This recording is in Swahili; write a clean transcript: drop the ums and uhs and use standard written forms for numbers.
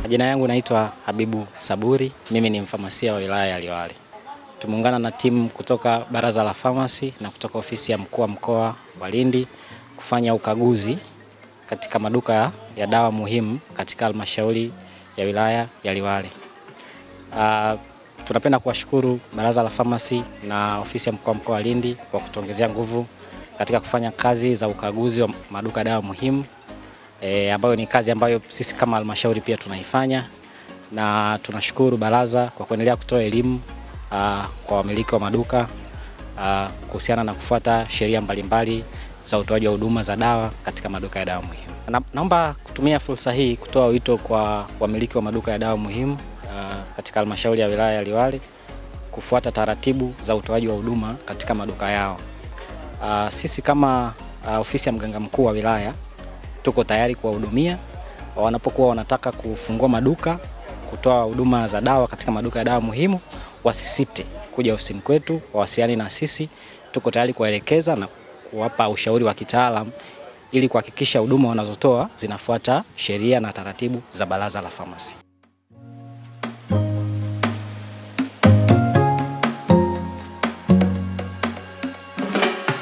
Jina yangu naitwa Habibu Saburi, mimi ni mfamasia wa wilaya ya Liwale. Tumeungana na timu kutoka Baraza la Famasi na kutoka ofisi ya mkuu wa mkoa wa Lindi kufanya ukaguzi katika maduka ya dawa muhimu katika halmashauri ya wilaya ya Liwale. Tunapenda kuwashukuru Baraza la Famasi na ofisi ya mkuu wa mkoa wa Lindi kwa kutuongezea nguvu katika kufanya kazi za ukaguzi wa maduka dawa muhimu. Ambayo ni kazi ambayo sisi kama halmashauri pia tunaifanya, na tunashukuru baraza kwa kuendelea kutoa elimu kwa wamiliki wa maduka kuhusiana na kufuata sheria mbalimbali za utoaji wa huduma za dawa katika maduka ya dawa muhimu. Naomba kutumia fursa hii kutoa wito kwa wamiliki wa maduka ya dawa muhimu katika halmashauri ya wilaya ya Liwale kufuata taratibu za utoaji wa huduma katika maduka yao. Sisi kama ofisi ya mganga mkuu wa wilaya tuko tayari kuwahudumia wanapokuwa wanataka kufungua maduka, kutoa huduma za dawa katika maduka ya dawa muhimu. Wasisite kuja ofisini kwetu, wawasiliane na sisi. Tuko tayari kuwaelekeza na kuwapa ushauri wa kitaalamu ili kuhakikisha huduma wanazotoa zinafuata sheria na taratibu za Baraza la Famasi.